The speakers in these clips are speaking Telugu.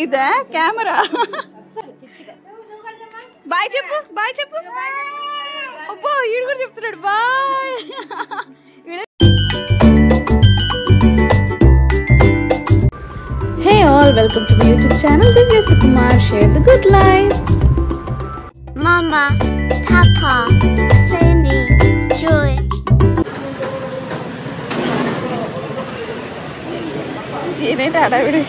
ఇదా కెమెరా బాయ్ చెప్పు అబ్బో ఈడు కూడా చెప్తున్నాడు bye Hey all, welcome to my YouTube channel Divya Sukumar. Share the good life. Mama, Papa, Sammy, Joy. ఏంటి అడవిడి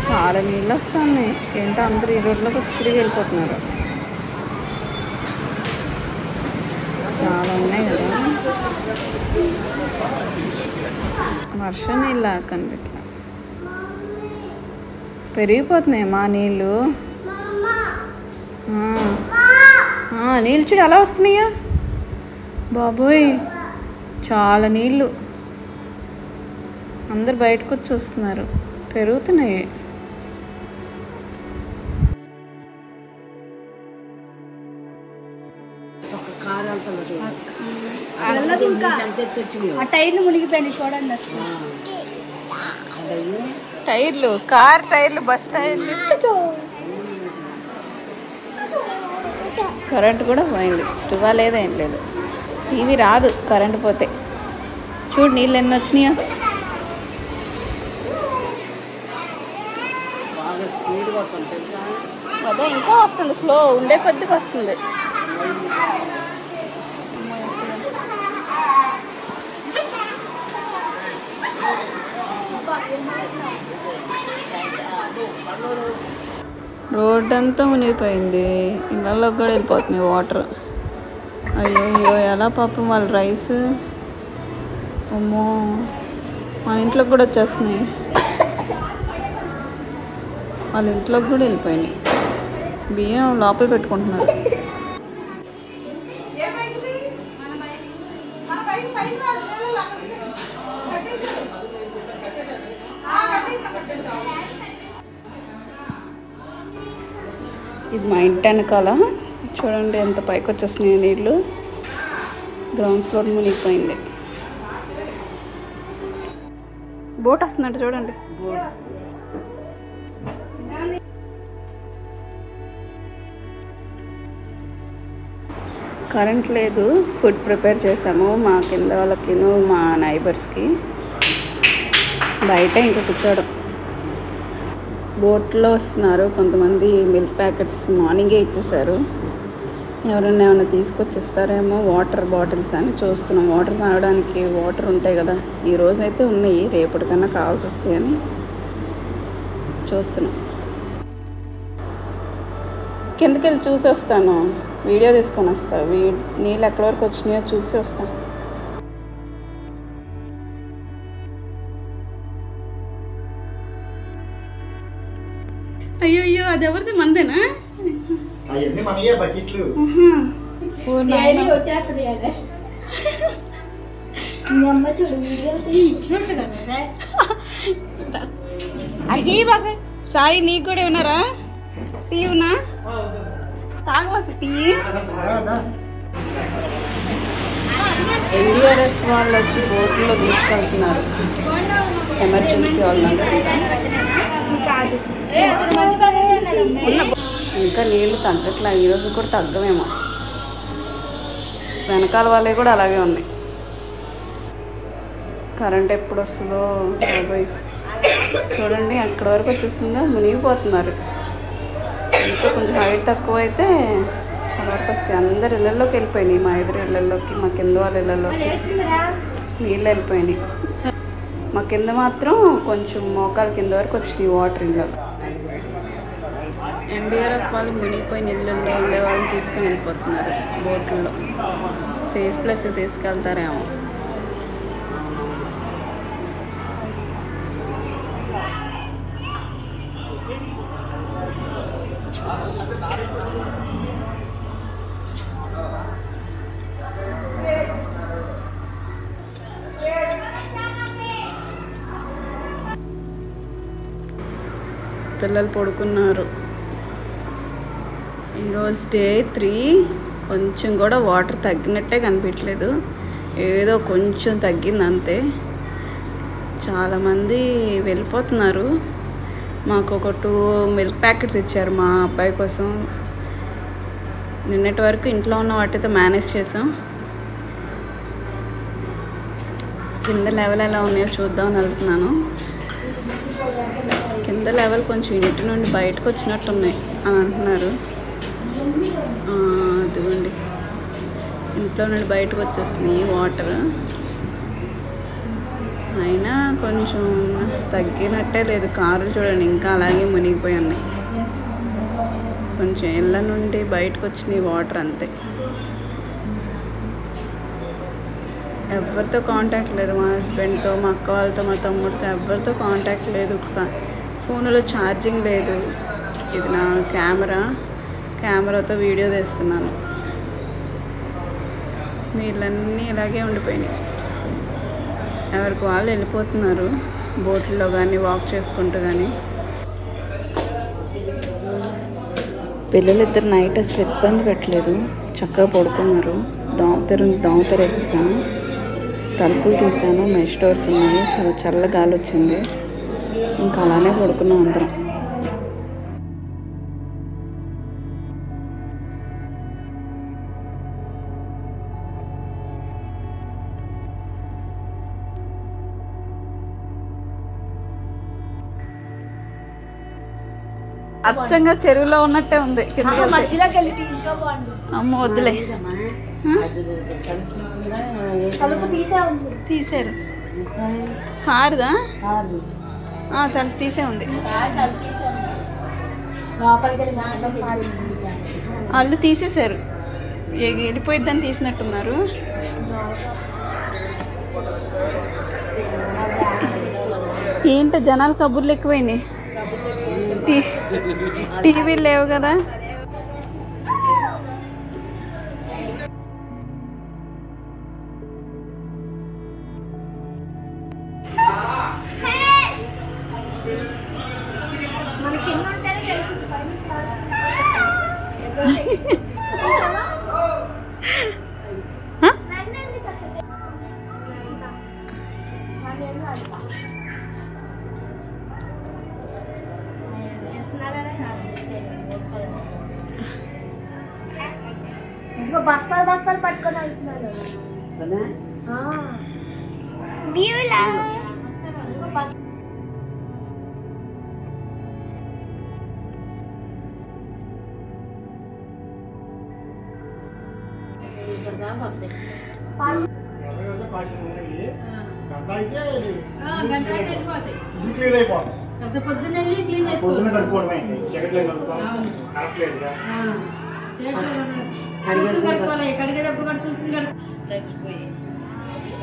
చాలా నీళ్ళు వస్తున్నాయి. ఏంటో అందరూ ఈ రోడ్లోకి వచ్చి తిరిగి వెళ్ళిపోతున్నారు. చాలా ఉన్నాయి కదా, వర్షం నీళ్ళ కనిపెట్ట పెరిగిపోతున్నాయి మా నీళ్ళు. నీళ్ళు చూడు అలా వస్తున్నాయా బాబోయ్, చాలా నీళ్ళు. అందరు బయటకు వచ్చి వస్తున్నారు, పెరుగుతున్నాయి. టైర్లు మునిగిపోయినాయి చూడండి. టైర్లు, కార్ టైర్లు, బస్ టైర్లు. కరెంట్ కూడా పోయింది, టువా లేదా ఏం లేదు. టీవీ రాదు కరెంట్ పోతే. చూడు నీళ్ళు ఎన్ని వచ్చినాయా. అదే ఇంకా వస్తుంది, ఫ్లో ఉండే కొద్దిగా వస్తుంది. రోడ్ అంతా మునిగిపోయింది, ఇళ్ళలోకి కూడా వెళ్ళిపోతున్నాయి వాటర్. అయ్యో ఎలా పాపం వాళ్ళ రైస్, అమ్మో మన ఇంట్లోకి కూడా వచ్చేస్తున్నాయి. వాళ్ళ ఇంట్లోకి కూడా వెళ్ళిపోయినాయి. బియ్యం లోపల పెట్టుకుంటున్నారు. ఇది మా ఇంటి వెనకాల చూడండి ఎంత పైకి వచ్చేస్తున్నాయి నీళ్ళు. గ్రౌండ్ ఫ్లోర్ మునిగిపోయింది. బోట్ వస్తుందంట చూడండి. కరెంట్ లేదు, ఫుడ్ ప్రిపేర్ చేసాము మా కింద వాళ్ళకి మా నైబర్స్కి. బయట ఇంకా కూర్చోవడం. బోట్లో వస్తున్నారు కొంతమంది. మిల్క్ ప్యాకెట్స్ మార్నింగే ఇచ్చేసారు. ఎవరైనా ఏమైనా తీసుకొచ్చిస్తారేమో. వాటర్ బాటిల్స్ అని చూస్తున్నాం. వాటర్ తాగడానికి వాటర్ ఉంటాయి కదా, ఈరోజు అయితే ఉన్నాయి, రేపటికన్నా కావాల్సి వస్తాయని చూస్తున్నాం. కిందకి వెళ్ళి చూసి వస్తాను, వీడియో తీసుకొని వస్తా. నీళ్ళు ఎక్కడి వరకు వచ్చినాయో చూసి వస్తాను. అయ్యో అది ఎవరిది, మందేనా? సాయి నీకు కూడా ఉన్నారా? టీ ఉన్నా తాగవచ్చు టీ. ఎన్డీఆర్ఎఫ్ వాళ్ళు వచ్చి బోట్లో తీసుకెళ్తున్నారు, ఎమర్జెన్సీ వాళ్ళు అనుకుంటా. ఇంకా నీళ్ళు తగ్గట్లా, ఈరోజు కూడా తగ్గమేమో. వెనకాల వాళ్ళే కూడా అలాగే ఉన్నాయి. కరెంట్ ఎప్పుడు వస్తుందో బాబోయ్. చూడండి అక్కడి వరకు వచ్చేస్తుందో, మునిగిపోతున్నారు. ఇంకా కొంచెం హైట్ తక్కువ అయితే అక్కడ వరకు వస్తాయి. అందరు ఇళ్ళల్లోకి వెళ్ళిపోయినాయి. మా ఎదురు ఇళ్ళల్లోకి, మా కింద వాళ్ళ ఇళ్ళల్లోకి నీళ్ళు వెళ్ళిపోయినాయి. మా కింద మాత్రం కొంచెం మోకాల కింద వరకు వచ్చినాయి వాటర్ ఇళ్ళలో. ఎన్డీఆర్ఎఫ్ వాళ్ళు మునిగిపోయిన ఇళ్ళల్లో ఉండే వాళ్ళని తీసుకుని వెళ్ళిపోతున్నారు బోట్లలో. సేఫ్ ప్లేస్ తీసుకెళ్తారేమో. పిల్లలు పడుకున్నారు. ఈరోజు డే 3 కొంచెం కూడా వాటర్ తగ్గినట్టే కనిపించలేదు. ఏదో కొంచెం తగ్గింది అంతే. చాలామంది వెళ్ళిపోతున్నారు. మాకు ఒక 2 మిల్క్ ప్యాకెట్స్ ఇచ్చారు మా అబ్బాయి కోసం. నిన్నటి వరకు ఇంట్లో ఉన్న వాటితో మేనేజ్ చేసాం. కింద లెవెల్ ఎలా ఉన్నాయో చూద్దామని వెళ్తున్నాను. కింద లెవెల్ కొంచెం ఇంటి నుండి బయటకు వచ్చినట్టున్నాయి అని అంటున్నారు. అదిగోండి, ఇంట్లో నుండి బయటకు వచ్చేస్తున్నాయి వాటర్. అయినా కొంచెం అసలు తగ్గినట్టే లేదు. కారులు చూడండి ఇంకా అలాగే మునిగిపోయి ఉన్నాయి. కొంచెం ఇళ్ళ నుండి బయటకు వచ్చినాయి వాటర్ అంతే. ఎవరితో కాంటాక్ట్ లేదు. మా హస్బెండ్తో, మా అక్క వాళ్ళతో, మా తమ్ముడితో ఎవరితో కాంటాక్ట్ లేదు. ఫోన్లో ఛార్జింగ్ లేదు. ఇది నా కెమెరాతో వీడియో తీస్తున్నాను. నీళ్ళన్నీ ఇలాగే ఉండిపోయినాయి. ఎవరికి వాళ్ళు వెళ్ళిపోతున్నారు బోట్లో కానీ వాక్ చేసుకుంటూ కానీ. పిల్లలిద్దరు నైట్ అసలు ఇబ్బంది పెట్టలేదు, చక్కగా పడుకున్నారు. దోమ తెరేసేసాను, తలుపులు తీసాను, మెష్ డోర్స్ ఉన్నాయి. చల్ల గాలి వచ్చింది. ఇంకా అలానే పడుకున్నాం అందరం. అచ్చంగా చెరువులో ఉన్నట్టే ఉంది. అమ్మ వద్దులే, తీసారు. కారుదా? తలుపు తీసే ఉంది. వాళ్ళు తీసేశారు. వెళ్ళిపోయిద్దని తీసినట్టున్నారు. ఏంటో జనాలు కబుర్లు ఎక్కువైనాయి. టీవీలు లేవు కదా. బస్తాలు పట్టుకొని వెళ్తున్నారు. పొద్దున్న క్లీన్ చేసుకోవాలి. కడిగేటప్పుడు కూడా చూసి కడిగిపోయి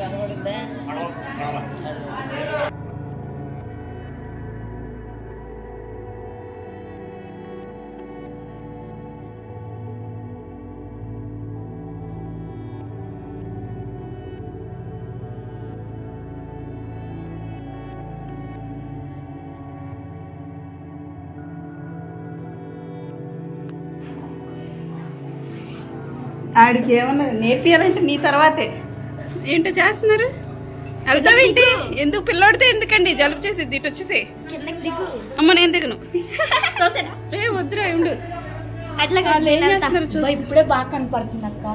కనబడిందా. ఆడికి ఏమన్నా నేర్పియాలంటే నీ తర్వాతే. ఏంటో చేస్తున్నారు? వెళ్తావేంటి? ఎందుకు పిల్లోడితే ఎందుకండి? జలుబు చేసేది. ఇటు వచ్చేసి అమ్మ నేను దిగను. వద్దురా ఉండు. అట్లా ఏం చేస్తున్నారు చూసి. ఇప్పుడే బాగా కనపడుతుంది అక్క.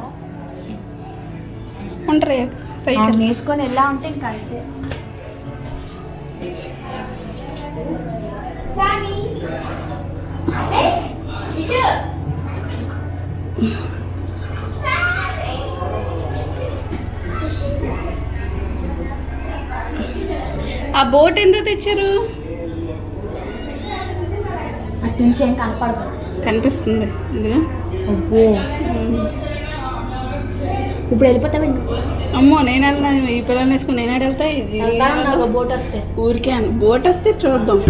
ఉంటారా వేసుకొని ఎలా ఉంటే ఇంకా అయితే ఆ బోట్ ఎందుకు తెచ్చారు? అటు నుంచి ఏం కనపడదు. కనిపిస్తుంది ఇదిగా. ఇప్పుడు వెళ్ళిపోతామండి. అమ్మో నేను వెళ్ళినా, ఈ పిల్లల్ని వేసుకుని నేను వెళ్తా. బోట్ వస్తే ఊరికే బోట్ వస్తే చూద్దాం.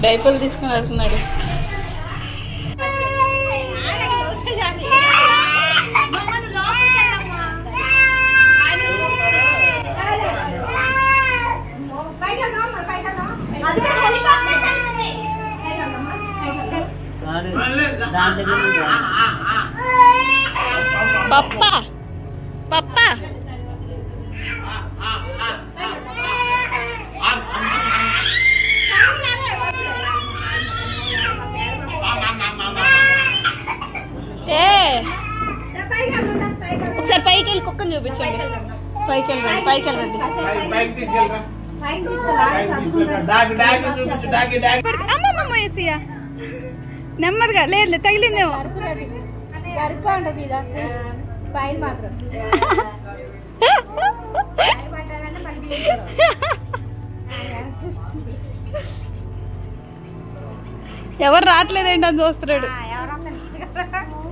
డైపర్లు తీసుకుని వెళ్తున్నాడు. అది పప్ప పప్ప ఒకసారి పైకి వెళ్ళి కుక్కని చూపించండి. పైకి వెళ్ళండి, పైకి వెళ్ళండి. అమ్మమ్మ వేసియా నెమ్మదిగా. లేదు తగిలిందేమో. ఎవరు రావట్లేదేంటి అని చూస్తున్నాడు.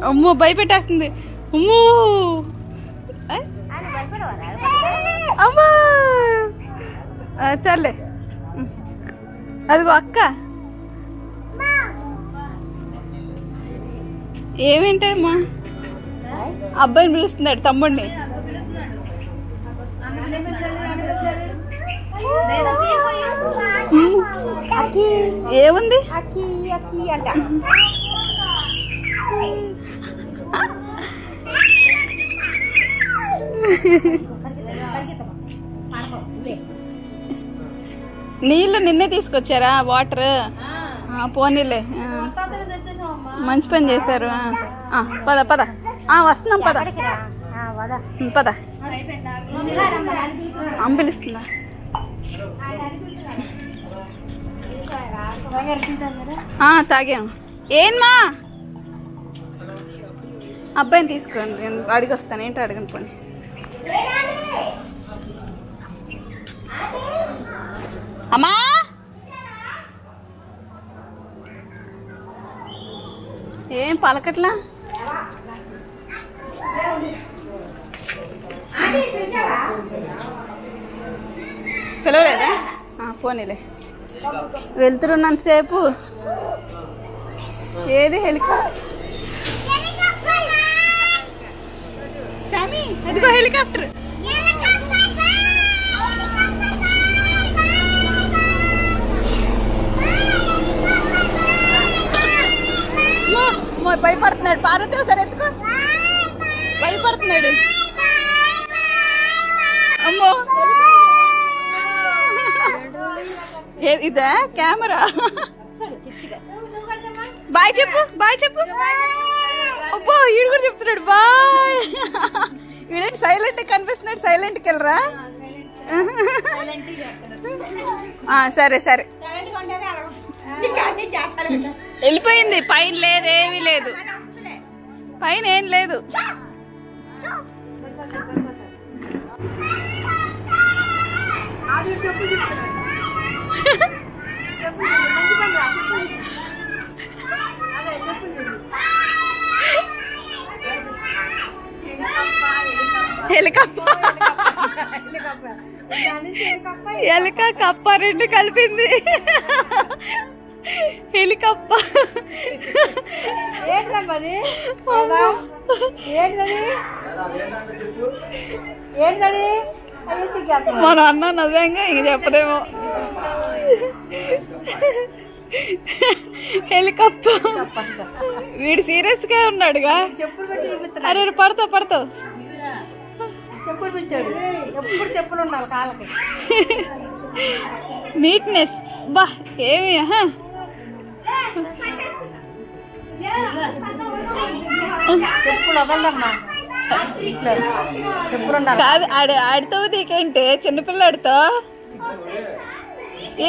అమ్మో భయపెట్టేస్తుంది. అమ్మో అమ్మా చల్లే. అదిగో అక్క. ఏమేంటమ్మా అబ్బాయిని పిలుస్తున్నాడు, తమ్ముడిని. ఏముంది అంట. నీళ్ళు నిన్నే తీసుకొచ్చారా? వాటర్ పోనీలే, మంచి పని చేశారు. పద పద, వస్తున్నాం పద పద. అంబిలిస్తుందా? తాగాం. ఏమ్మా అబ్బాయిని తీసుకోండి, నేను అడిగి వస్తాను. ఏంటో అడగను పోనీ. అమ్మా ఏం పలకట్లా? పిలవలేదా? పోనీలే, వెళ్తున్నంతసేపు. ఏది హెలికాప్టర్? సామి అదిగో హెలికాప్టర్. భయపడుతున్నాడు. పార్వతి ఒకసారి ఎత్తుకో. భయపడుతున్నాడు. అమ్మో ఇదా కెమెరా? బాయ్ చెప్పు, బాయ్ చెప్పు. అబ్బో ఈడు కూడా చెప్తున్నాడు బాయ్. వీడేంటి సైలెంట్ కనిపిస్తున్నాడు? సైలెంట్కి వెళ్ళరా? సరే సరే. వెళ్ళిపోయింది. పైన లేదు, ఏమీ లేదు. పైన ఏం లేదు. ఎలక కప్ప రెండు కలిపింది. హెలికప్ప మన అన్న నవ్వంగా ఇంక చెప్పదేమో. హెలికప్ప వీడు సీరియస్ గా ఉన్నాడుగా. అరే పడతావు పడతావు. చెప్పులు పిచ్చాడు, ఎప్పుడు చెప్పులు ఉండాలి కాళ్ళకి. నీట్నెస్ బా ఏమి. చెప్పులు వదలమ్మా. కాదు ఆడితో నీకేంటి? చిన్నపిల్లాడితో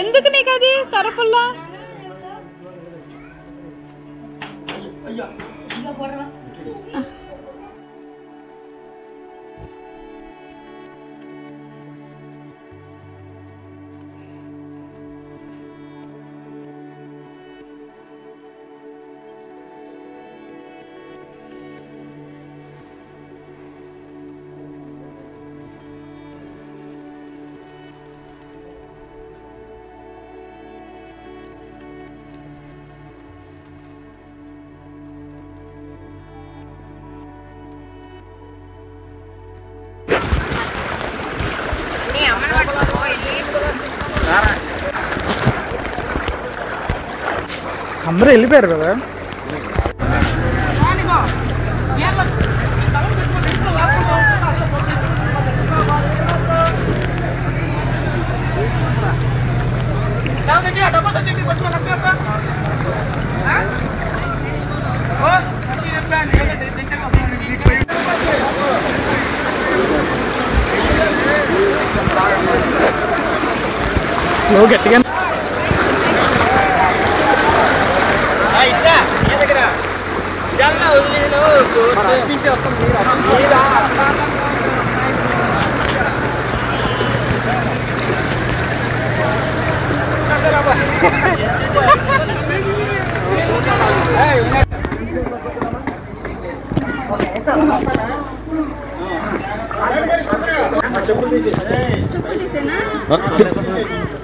ఎందుకు నీకు అది కరపుల్లా? అందరూ వెళ్ళిపోయారు కదా. నువ్వు గట్టిగా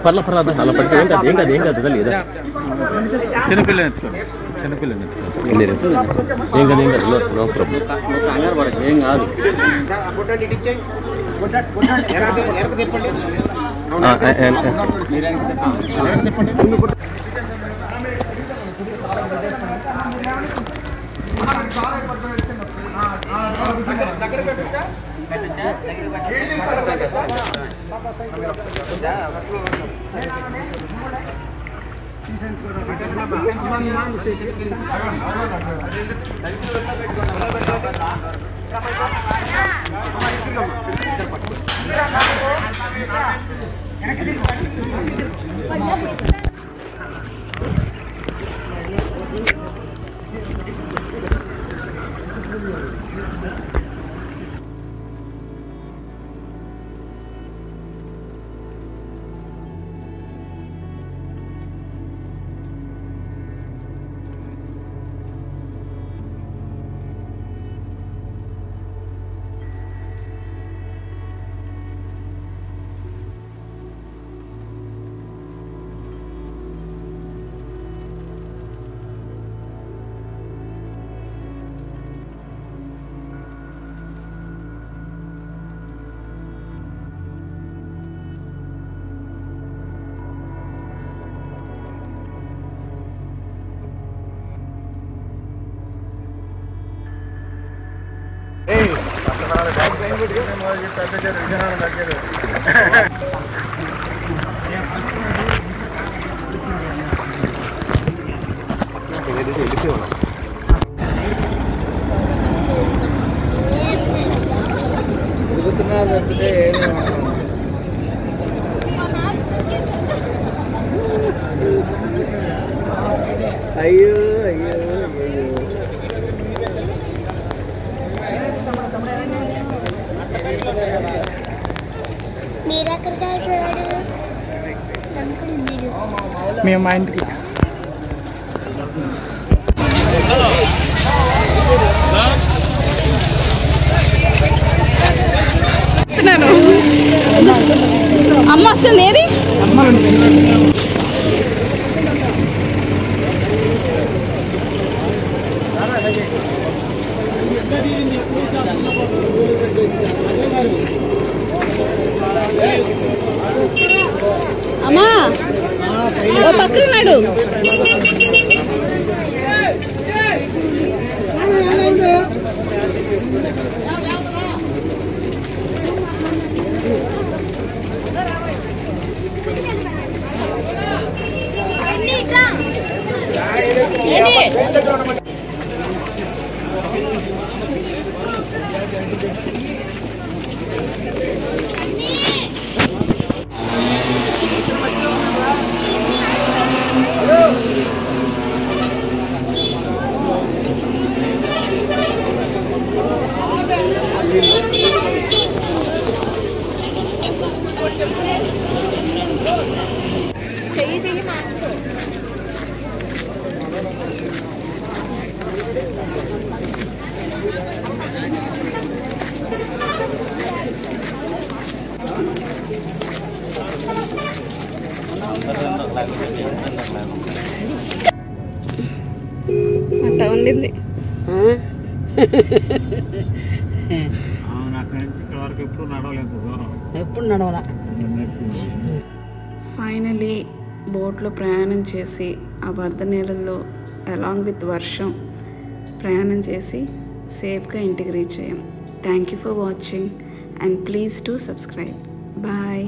పర్లేదు అలా పడితే ఏం కాదు లేదా చిన్నపిల్ల ఏం కాదు నో ప్రాబ్లం కంగారు పడకు ఏం కాదు అయ్యో అయ్యో అయ్యో మీరు ఎక్కడికి వెళ్తున్నారు? మేము మా ఇంటికి అమ్మ వస్తుంది ఏది అమ్మా ఓ పక్కకి నాడు అట్లా ఉండింది. ఎప్పుడు నడవలా. ఫైనలీ బోట్లో ప్రయాణం చేసి ఆ వరద నీళ్ళల్లో అలాంగ్ విత్ వర్షం ప్రయాణం చేసి సేఫ్గా ఇంటికి రీచ్ అయ్యాం. Thank you for watching and please to subscribe. Bye.